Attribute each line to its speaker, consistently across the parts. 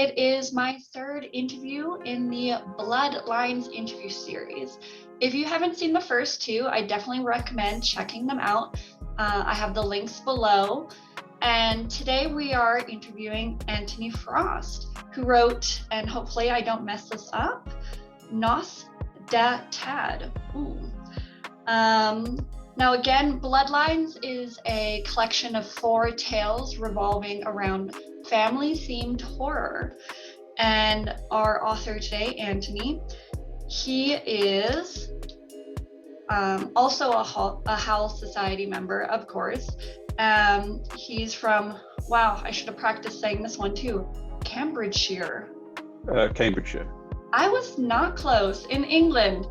Speaker 1: It is my third interview in the Bloodlines interview series. If you haven't seen the first two, I definitely recommend checking them out. I have the links below. And today we are interviewing Antony Frost, who wrote, and hopefully I don't mess this up, Nos da Tad. Now again, Bloodlines is a collection of 4 tales revolving around family-themed horror. And our author today, Antony, he is also a Howl Society member, of course. He's from, wow, I should have practiced saying this one too, Cambridgeshire.
Speaker 2: Cambridgeshire.
Speaker 1: I was not close, in England.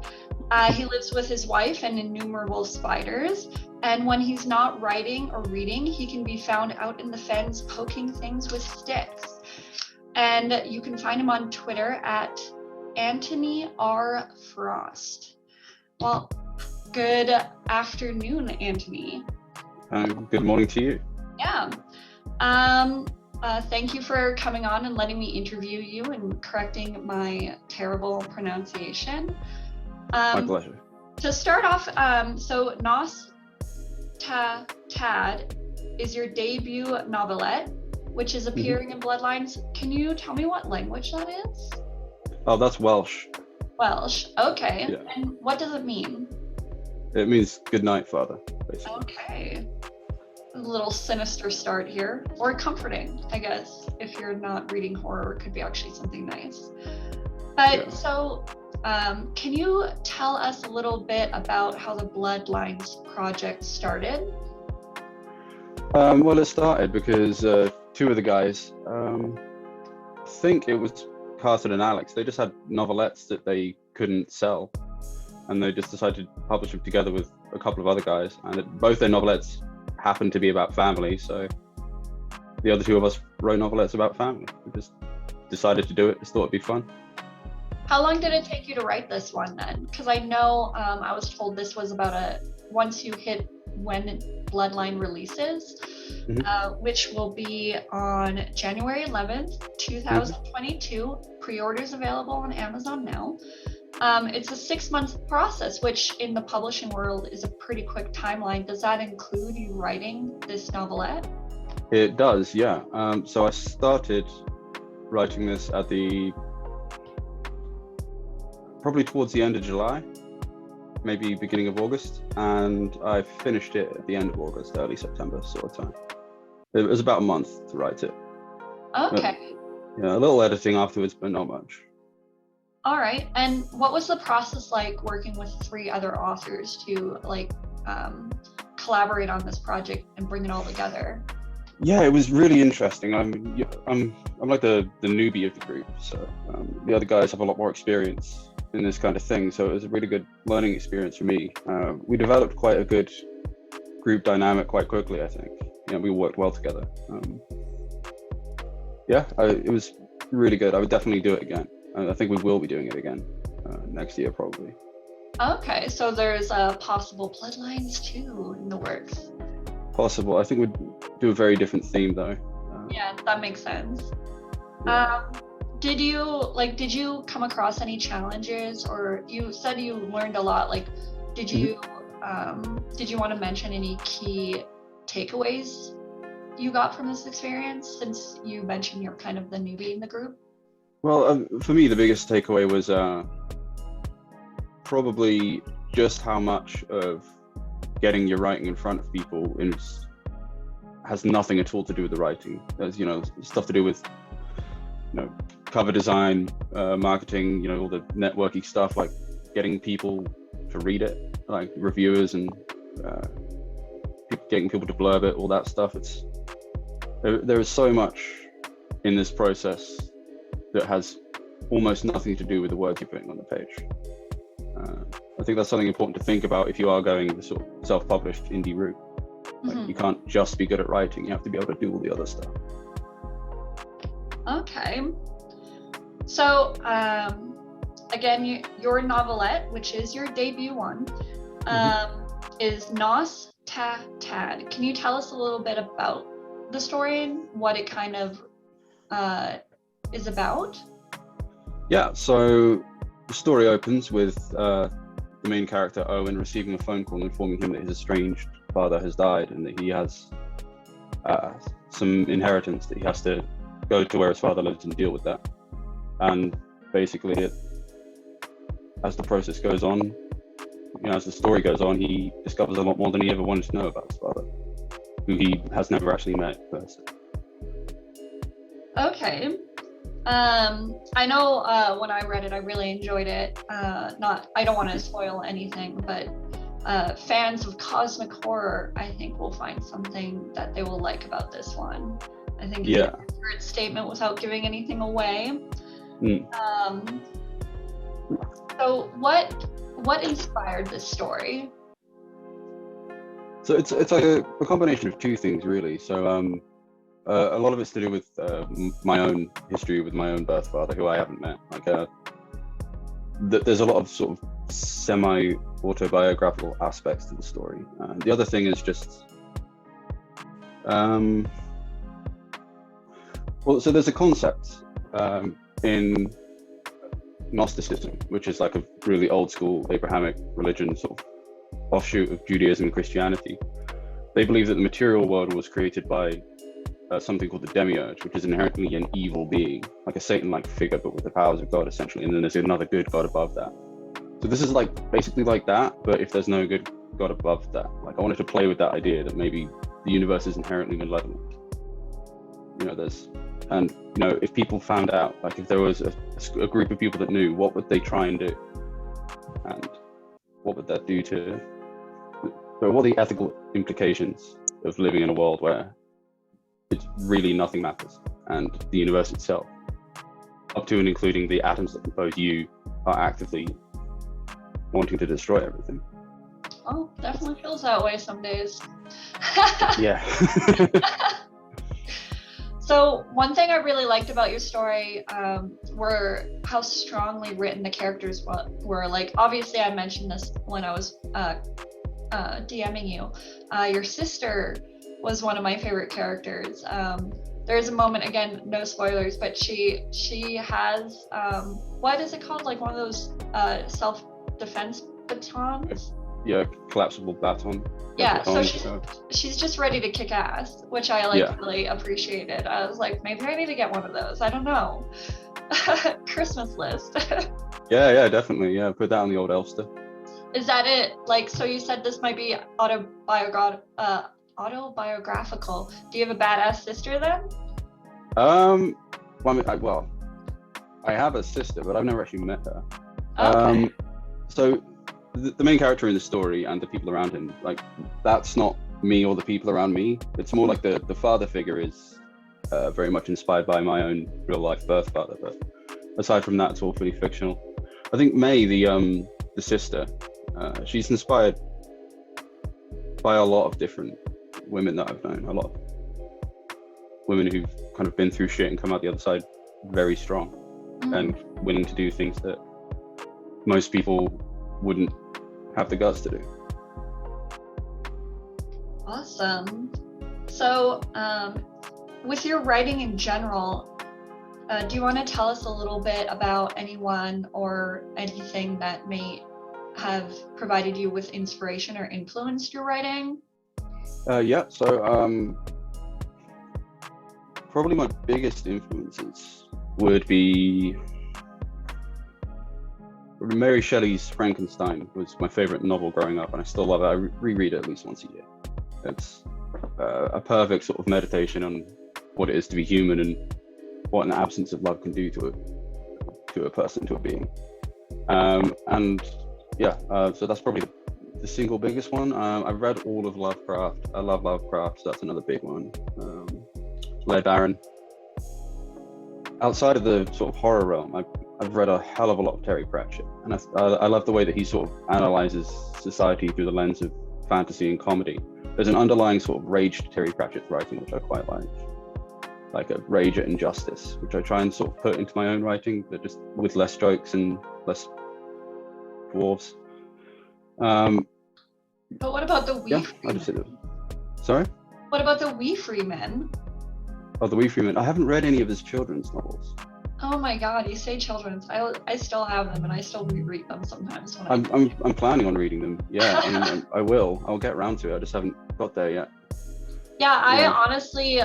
Speaker 1: He lives with his wife and innumerable spiders. And when he's not writing or reading, he can be found out in the fens poking things with sticks. And you can find him on Twitter at Antony R. Frost. Well, good afternoon, Antony.
Speaker 2: Good morning to you.
Speaker 1: Yeah. Thank you for coming on and letting me interview you and correcting my terrible pronunciation.
Speaker 2: My pleasure.
Speaker 1: To start off, so Nos da Tad is your debut novelette, which is appearing in Bloodlines. Can you tell me what language that is?
Speaker 2: Oh, that's Welsh.
Speaker 1: Welsh, okay.
Speaker 2: Yeah.
Speaker 1: And what does it mean?
Speaker 2: It means good night, Father, basically.
Speaker 1: Okay. A little sinister start here, or comforting, I guess. If you're not reading horror, it could be actually something nice. But
Speaker 2: Yeah.
Speaker 1: so, can you tell us a little bit about how the Bloodlines project started?
Speaker 2: Well, it started because 2 of the guys, I think it was Carson and Alex, they just had novelettes that they couldn't sell. And they just decided to publish them together with a couple of other guys. And both their novelettes happened to be about family. So the other 2 of us wrote novelettes about family. We just decided to do it, just thought it'd be fun.
Speaker 1: How long did it take you to write this one then? Because I know I was told this was about once you hit when Bloodline releases, which will be on January 11th, 2022. Pre-orders available on Amazon now. It's a 6-month process, which in the publishing world is a pretty quick timeline. Does that include you writing this novelette?
Speaker 2: It does, yeah. So I started writing this at probably towards the end of July, maybe beginning of August, and I finished it at the end of August, early September sort of time. It was about a month to write it.
Speaker 1: Okay.
Speaker 2: But, yeah, a little editing afterwards, but not much.
Speaker 1: All right. And what was the process like working with 3 other authors to collaborate on this project and bring it all together?
Speaker 2: Yeah, it was really interesting. I'm like the newbie of the group, so the other guys have a lot more experience in this kind of thing. So it was a really good learning experience for me. We developed quite a good group dynamic quite quickly, I think. We worked well together. It was really good. I would definitely do it again. I think we will be doing it again next year, probably.
Speaker 1: Okay, so there's a possible Bloodlines 2 in the works.
Speaker 2: Possible. I think we'd do a very different theme though.
Speaker 1: Yeah, that makes sense.
Speaker 2: Yeah.
Speaker 1: Did you come across any challenges, or you said you learned a lot? Like, did you want to mention any key takeaways you got from this experience, since you mentioned you're kind of the newbie in the group?
Speaker 2: Well, for me, the biggest takeaway was probably just how much of getting your writing in front of people has nothing at all to do with the writing. There's, stuff to do with, cover design, marketing, all the networking stuff, like getting people to read it, like reviewers and getting people to blurb it, all that stuff. There is so much in this process that has almost nothing to do with the words you're putting on the page. I think that's something important to think about if you are going the sort of self-published indie route. Like, you can't just be good at writing, you have to be able to do all the other stuff.
Speaker 1: Okay. So, again, your novelette, which is your debut one, is Nos da Tad. Can you tell us a little bit about the story and what it kind of is about?
Speaker 2: Yeah, so the story opens with the main character Owen receiving a phone call informing him that his estranged father has died and that he has some inheritance that he has to go to where his father lives and deal with that. And basically, as the process goes on, as the story goes on, he discovers a lot more than he ever wanted to know about his father, who he has never actually met in person.
Speaker 1: Okay. I know when I read it, I really enjoyed it. I don't want to spoil anything, but fans of cosmic horror, I think, will find something that they will like about this one. I think it's an accurate statement without giving anything away. So what inspired this story?
Speaker 2: So it's like a combination of two things, really. So a lot of it's to do with my own history with my own birth father, who I haven't met. There's a lot of sort of semi-autobiographical aspects to the story. The other thing is just, so there's a concept in Gnosticism, which is like a really old school Abrahamic religion, sort of offshoot of Judaism and Christianity. They believe that the material world was created by something called the demiurge, which is inherently an evil being, like a Satan-like figure, but with the powers of God, essentially. And then there's another good God above that. So this is like basically like that, but if there's no good God above that, like I wanted to play with that idea that maybe the universe is inherently malevolent. If people found out, like if there was a group of people that knew, what would they try and do? And what would that do to, what are the ethical implications of living in a world where it's really nothing matters and the universe itself, up to and including the atoms that compose you, are actively wanting to destroy everything?
Speaker 1: Oh, definitely feels that way some days.
Speaker 2: Yeah.
Speaker 1: So one thing I really liked about your story were how strongly written the characters were. Like, obviously I mentioned this when I was DMing you. Your sister was one of my favorite characters. There's a moment, again, no spoilers, but she has, what is it called? Like one of those self-defense batons?
Speaker 2: Yeah, collapsible baton.
Speaker 1: Yeah, so she's just ready to kick ass, which I really appreciated. I was like, maybe I need to get one of those. I don't know. Christmas list.
Speaker 2: Yeah, definitely. Yeah, put that on the old Elster.
Speaker 1: Is that it? Like, so you said this might be autobiographical. Do you have a badass sister then?
Speaker 2: I have a sister, but I've never actually met her.
Speaker 1: Okay.
Speaker 2: So the main character in the story and the people around him, like, that's not me or the people around me. It's more like the father figure is very much inspired by my own real life birth father, but aside from that, it's all fully fictional. I think May, the sister, she's inspired by a lot of different women that I've known, a lot of women who've kind of been through shit and come out the other side very strong and willing to do things that most people wouldn't have the guts to do.
Speaker 1: Awesome. So with your writing in general, do you want to tell us a little bit about anyone or anything that may have provided you with inspiration or influenced your writing?
Speaker 2: So probably my biggest influences would be Mary Shelley's Frankenstein. Was my favorite novel growing up, and I still love it. I reread it at least once a year. It's a perfect sort of meditation on what it is to be human and what an absence of love can do to a person, to a being. So that's probably the single biggest one. I've read all of Lovecraft. I love Lovecraft, so that's another big one. Leigh Barron. Outside of the sort of horror realm, I've read a hell of a lot of Terry Pratchett, and I love the way that he sort of analyzes society through the lens of fantasy and comedy. There's an underlying sort of rage to Terry Pratchett's writing, which I quite like a rage at injustice, which I try and sort of put into my own writing, but just with less jokes and less dwarves.
Speaker 1: But what about the Wee Freemen?
Speaker 2: Sorry?
Speaker 1: What about the Wee Freemen?
Speaker 2: Oh, the Wee Freeman. I haven't read any of his children's novels.
Speaker 1: Oh my God, you say children's. I still have them and I still reread them sometimes when
Speaker 2: I'm planning on reading them. Yeah, I mean, I will. I'll get around to it. I just haven't got there yet.
Speaker 1: Yeah, I
Speaker 2: Yeah.
Speaker 1: honestly,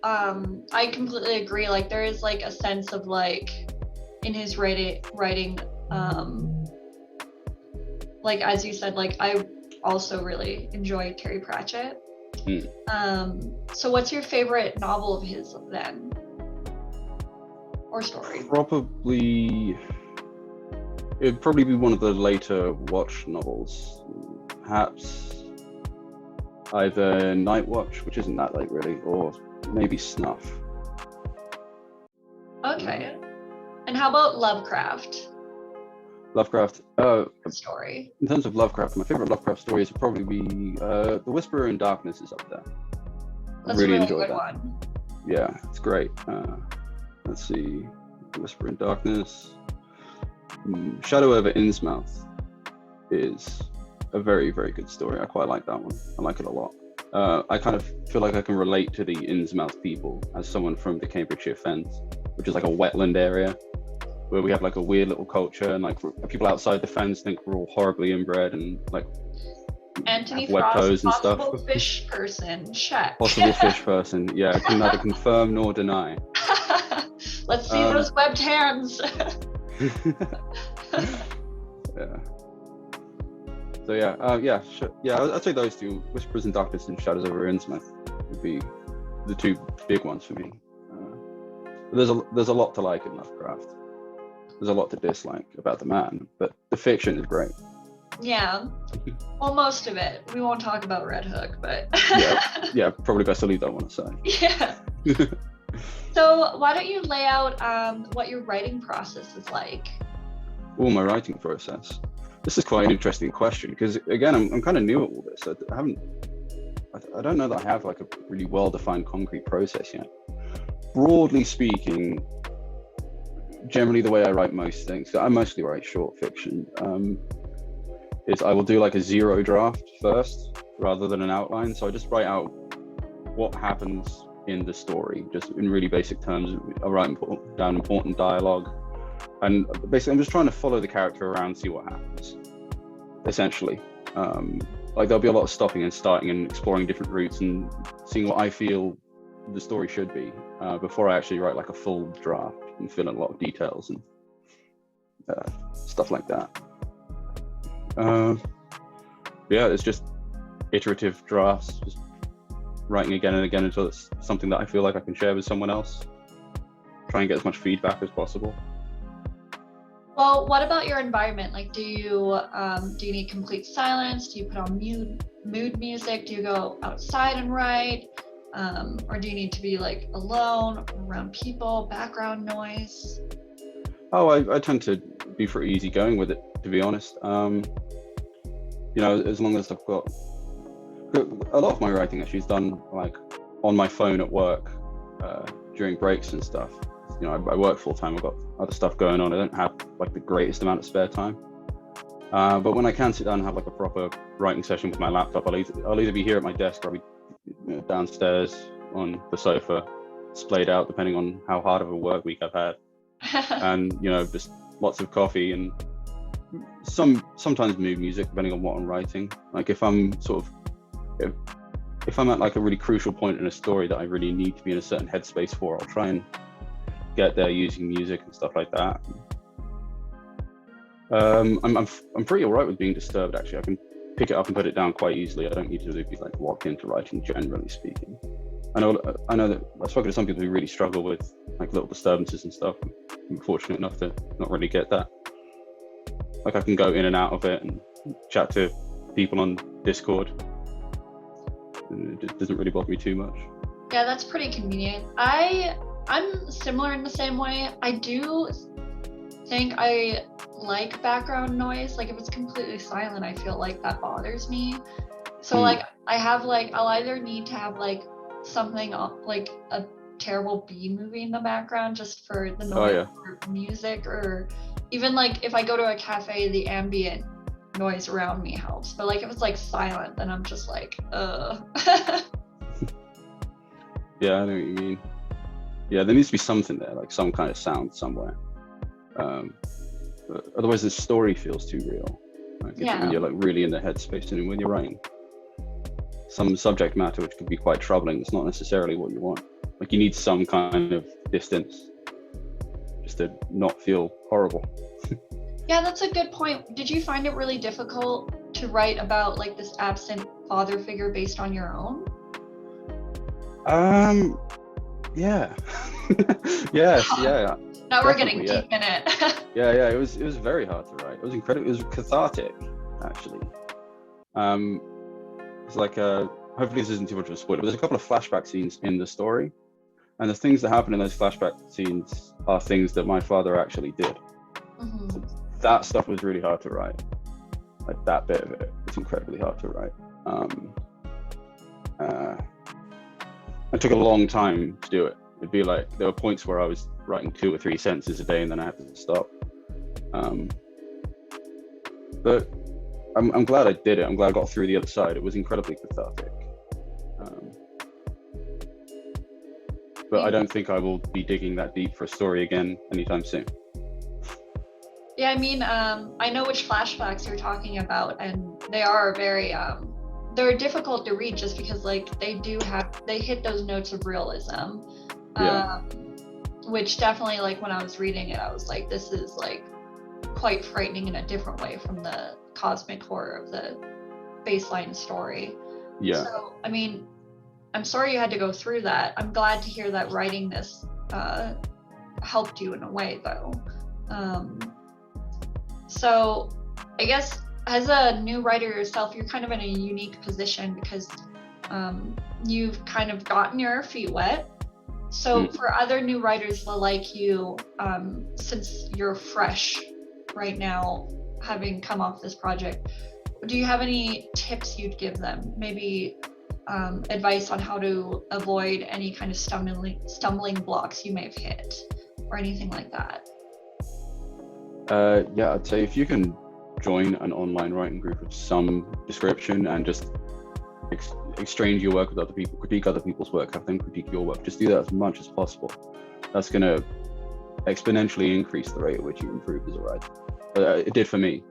Speaker 1: I completely agree. Like there is like a sense of like in his writing, like as you said, like I also really enjoy Terry Pratchett. So what's your favorite novel of his then? Or story?
Speaker 2: It'd probably be one of the later Watch novels. Perhaps either Night Watch, which isn't that late really, or maybe Snuff.
Speaker 1: Okay. And how about Lovecraft
Speaker 2: Lovecraft.
Speaker 1: story?
Speaker 2: In terms of Lovecraft, my favorite Lovecraft stories would probably be The Whisperer in Darkness is up there.
Speaker 1: That's
Speaker 2: I really
Speaker 1: a really
Speaker 2: enjoyed
Speaker 1: good
Speaker 2: that.
Speaker 1: one.
Speaker 2: Yeah, it's great. Let's see, The Whisper in Darkness. Shadow over Innsmouth is a very, very good story. I quite like that one. I like it a lot. I kind of feel like I can relate to the Innsmouth people as someone from the Cambridgeshire Fens, which is like a wetland area where we have like a weird little culture, and like people outside the Fens think we're all horribly inbred and like
Speaker 1: Anthony
Speaker 2: web
Speaker 1: Frost,
Speaker 2: toes and stuff.
Speaker 1: possible fish person, check.
Speaker 2: Possible fish person, yeah, can neither confirm nor deny.
Speaker 1: Let's see those webbed hands.
Speaker 2: Yeah. So I'd say those two, Whispers in Darkness and Shadows over Innsmouth, would be the two big ones for me. There's a lot to like in Lovecraft. There's a lot to dislike about the man, but the fiction is great.
Speaker 1: Yeah. Well, most of it. We won't talk about Red Hook, but
Speaker 2: yeah, probably best to leave that one aside.
Speaker 1: Yeah. So why don't you lay out what your writing process is like?
Speaker 2: Oh, my writing process. This is quite an interesting question because again, I'm kind of new at all this. I don't know that I have like a really well-defined concrete process yet. Broadly speaking, generally the way I write most things, I mostly write short fiction, is I will do like a zero draft first rather than an outline. So I just write out what happens in the story, just in really basic terms. I write down important dialogue, and basically I'm just trying to follow the character around, see what happens, essentially. Like there'll be a lot of stopping and starting and exploring different routes and seeing what I feel the story should be before I actually write like a full draft and fill in a lot of details and stuff like that. Yeah, it's just iterative drafts, just writing again and again until it's something that I feel like I can share with someone else. Try and get as much feedback as possible.
Speaker 1: Well, what about your environment? Like, do you need complete silence? Do you put on mood music? Do you go outside and write? Or do you need to be like alone, around people, background noise?
Speaker 2: Oh, I tend to be pretty easygoing with it, to be honest. You know, as long as I've got a lot of my writing actually is done like on my phone at work during breaks and stuff. You know, I work full time. I've got other stuff going on. I don't have like the greatest amount of spare time. But when I can sit down and have like a proper writing session with my laptop, I'll either be here at my desk or I'll be downstairs on the sofa, splayed out depending on how hard of a work week I've had. And you know, just lots of coffee and sometimes mood music depending on what I'm writing. Like if I'm at like a really crucial point in a story that I really need to be in a certain headspace for, I'll try and get there using music and stuff like that. I'm pretty alright with being disturbed actually. I can pick it up and put it down quite easily. I don't need to be like locked into writing, generally speaking. I know that I've spoken to some people who really struggle with like little disturbances and stuff. I'm fortunate enough to not really get that. Like I can go in and out of it and chat to people on Discord. And it doesn't really bother me too much.
Speaker 1: Yeah, that's pretty convenient. I'm similar in the same way. I do think I like background noise. Like if it's completely silent, I feel like that bothers me. So like I have like, I'll either need to have like something like a terrible B movie in the background just for the noise or music, or even like if I go to a cafe, the ambient noise around me helps. But like if it's like silent, then I'm just like,
Speaker 2: Yeah, I know what you mean. Yeah, there needs to be something there, like some kind of sound somewhere. But otherwise the story feels too real. Like when you're like really in the headspace and when you're writing some subject matter which could be quite troubling, it's not necessarily what you want. Like you need some kind of distance just to not feel horrible.
Speaker 1: Yeah, that's a good point. Did you find it really difficult to write about like this absent father figure based on your own?
Speaker 2: Yeah. Yes, yeah.
Speaker 1: Now we're getting
Speaker 2: Definitely,
Speaker 1: deep in it.
Speaker 2: Yeah, it was very hard to write. It was incredible. It was cathartic, actually. It's like hopefully this isn't too much of a spoiler, but there's a couple of flashback scenes in the story, and the things that happen in those flashback scenes are things that my father actually did.
Speaker 1: Mm-hmm.
Speaker 2: So that stuff was really hard to write. Like that bit of it was incredibly hard to write. It took a long time to do it. It'd be like there were points where I was writing 2 or 3 sentences a day and then I had to stop. But I'm glad I did it. I'm glad I got through the other side. It was incredibly cathartic. But I don't think I will be digging that deep for a story again anytime soon.
Speaker 1: Yeah, I mean, I know which flashbacks you're talking about, and they are very, they're difficult to read just because like they hit those notes of realism.
Speaker 2: Yeah.
Speaker 1: Which definitely, like when I was reading it, I was like, this is like quite frightening in a different way from the cosmic horror of the baseline story.
Speaker 2: Yeah.
Speaker 1: So, I mean, I'm sorry you had to go through that. I'm glad to hear that writing this helped you in a way, though. So, I guess as a new writer yourself, you're kind of in a unique position because you've kind of gotten your feet wet. So for other new writers like you, since you're fresh right now, having come off this project, do you have any tips you'd give them? Maybe advice on how to avoid any kind of stumbling blocks you may have hit or anything like that?
Speaker 2: Yeah, I'd say if you can join an online writing group of some description and just exchange your work with other people, critique other people's work, have them critique your work, just do that as much as possible. That's going to exponentially increase the rate at which you improve as a writer. It did for me,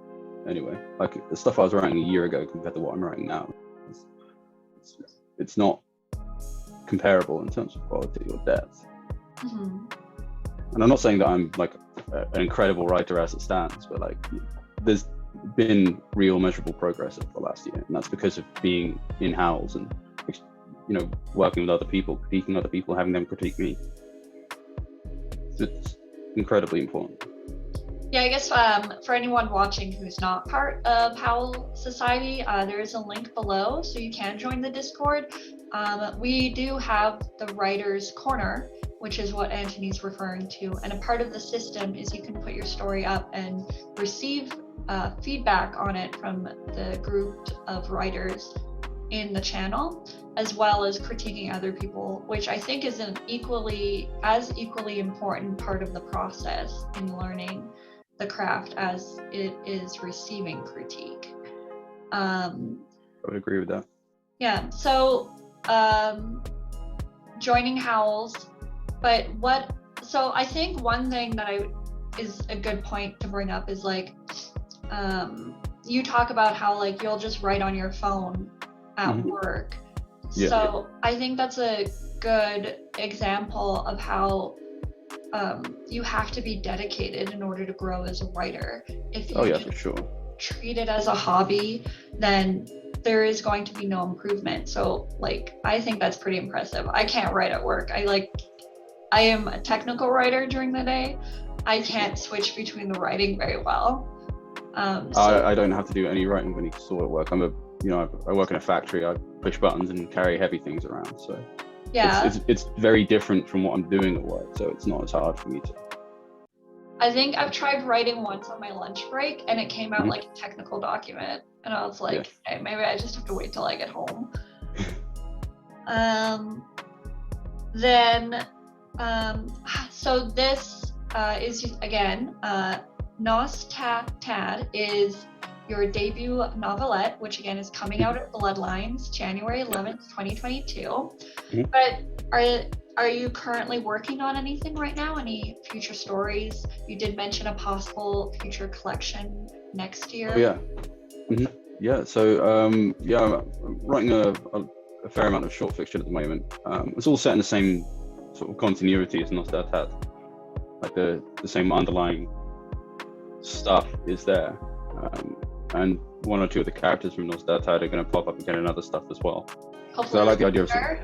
Speaker 2: anyway. Like the stuff I was writing a year ago compared to what I'm writing now, it's not comparable in terms of quality or depth.
Speaker 1: Mm-hmm.
Speaker 2: And I'm not saying that I'm like an incredible writer as it stands, but like there's been real measurable progress over the last year, and that's because of being in Howls and working with other people, critiquing other people, having them critique me. It's incredibly important.
Speaker 1: Yeah, I guess for anyone watching who's not part of Howl Society, there is a link below so you can join the Discord. We do have the Writer's Corner, which is what Antony's referring to, and a part of the system is you can put your story up and receive feedback on it from the group of writers in the channel, as well as critiquing other people, which I think is an equally important part of the process in learning the craft as it is receiving critique.
Speaker 2: I would agree with that.
Speaker 1: Yeah, so joining Howls, so I think one thing that is a good point to bring up is like, you talk about how like you'll just write on your phone at work.
Speaker 2: Yeah.
Speaker 1: So I think that's a good example of how you have to be dedicated in order to grow as a writer. If you
Speaker 2: for sure.
Speaker 1: treat it as a hobby, then there is going to be no improvement. So like I think that's pretty impressive. I can't write at work. I am a technical writer during the day. I can't switch between the writing very well.
Speaker 2: I don't have to do any writing when you sort of work. I work in a factory. I push buttons and carry heavy things around. So
Speaker 1: yeah,
Speaker 2: it's very different from what I'm doing at work. So it's not as hard for me to.
Speaker 1: I think I've tried writing once on my lunch break and it came out like a technical document. And I was like, hey, maybe I just have to wait till I get home. So this is again, Nos Tad is your debut novelette, which again is coming out at Bloodlines, January 11th, 2022. But are you currently working on anything right now? Any future stories? You did mention a possible future collection next year.
Speaker 2: Oh yeah. Yeah. So I'm writing a fair amount of short fiction at the moment. It's all set in the same sort of continuity as Nostalgia. Like the same underlying stuff is there, and one or two of the characters from Nostalgia are going to pop up again in other stuff as well.
Speaker 1: Hopefully,
Speaker 2: so I like the idea of sorry.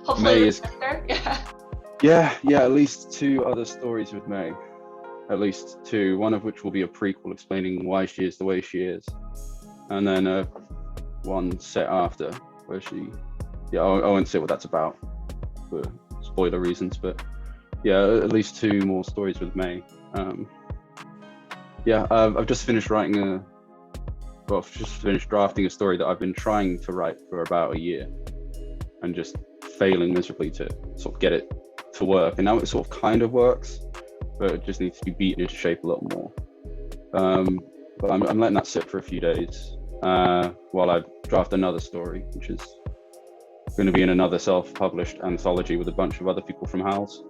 Speaker 1: Hopefully,
Speaker 2: May is
Speaker 1: yeah.
Speaker 2: At least 2 other stories with May, at least 2. One of which will be a prequel explaining why she is the way she is, and then one set after where she, I won't say what that's about for spoiler reasons, but yeah, at least 2 more stories with May. I've just finished drafting a story that I've been trying to write for about a year and just failing miserably to sort of get it to work. And now it sort of kind of works, but it just needs to be beaten into shape a little more. But I'm letting that sit for a few days while I draft another story, which is going to be in another self-published anthology with a bunch of other people from Howl's.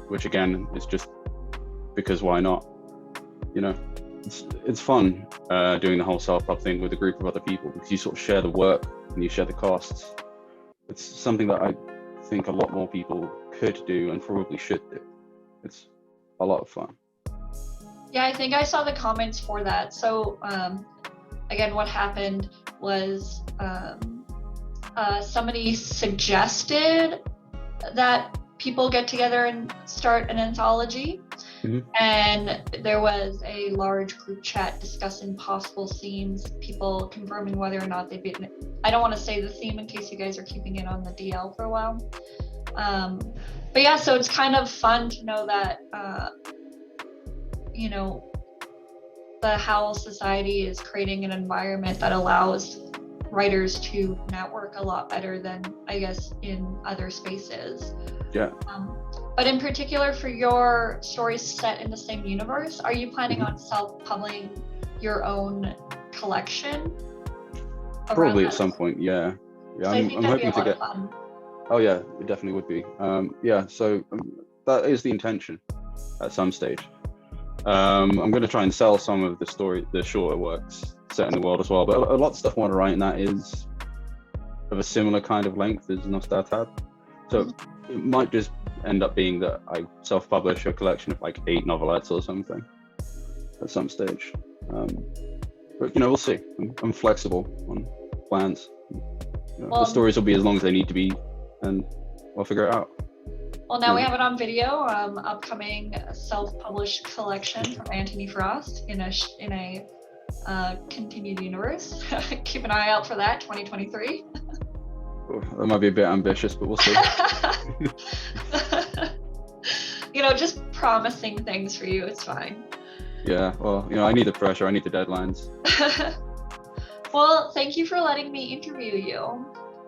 Speaker 2: Which again is just because why not? You know, it's fun doing the whole self-pub thing with a group of other people because you sort of share the work and you share the costs. It's something that I think a lot more people could do and probably should do. It's a lot of fun.
Speaker 1: Yeah, I think I saw the comments for that. So again, what happened was somebody suggested that people get together and start an anthology. And there was a large group chat discussing possible themes, people confirming whether or not they've been, I don't want to say the theme in case you guys are keeping it on the DL for a while. But yeah, so it's kind of fun to know that, you know, the Howl Society is creating an environment that allows writers to network a lot better than, I guess, in other spaces.
Speaker 2: Yeah.
Speaker 1: But in particular for your stories set in the same universe, are you planning on self-publishing your own collection?
Speaker 2: Probably at some point, yeah.
Speaker 1: So
Speaker 2: I'm hoping to get. Oh yeah, it definitely would be. So that is the intention at some stage. I'm going to try and sell some of the shorter works set in the world as well. But a lot of stuff I want to write in that is of a similar kind of length as Nostalgia. So it might just end up being that I self-publish a collection of like 8 novelettes or something at some stage. But we'll see. I'm flexible on plans. The stories will be as long as they need to be, and I'll figure it out.
Speaker 1: Well, now we have it on video. Upcoming self-published collection from Antony Frost in a continued universe. Keep an eye out for that, 2023.
Speaker 2: That might be a bit ambitious, but we'll see.
Speaker 1: Just promising things for you. It's fine.
Speaker 2: Yeah, well, I need the pressure. I need the deadlines.
Speaker 1: Well, thank you for letting me interview you.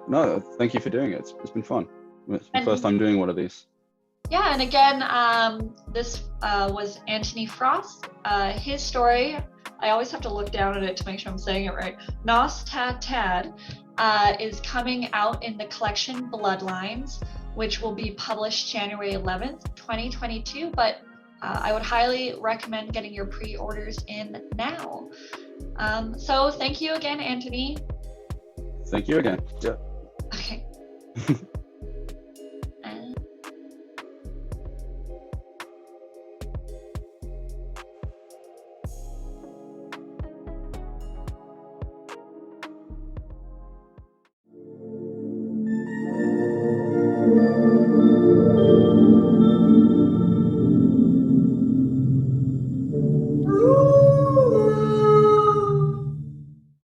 Speaker 2: No, thank you for doing it. It's been fun. It's the first time doing one of these.
Speaker 1: Yeah, and again, this was Antony Frost. His story, I always have to look down at it to make sure I'm saying it right. Nostalgia is coming out in the collection Bloodlines, which will be published January 11th, 2022. But I would highly recommend getting your pre-orders in now. So thank you again, Antony.
Speaker 2: Thank you again. Yeah.
Speaker 1: Okay.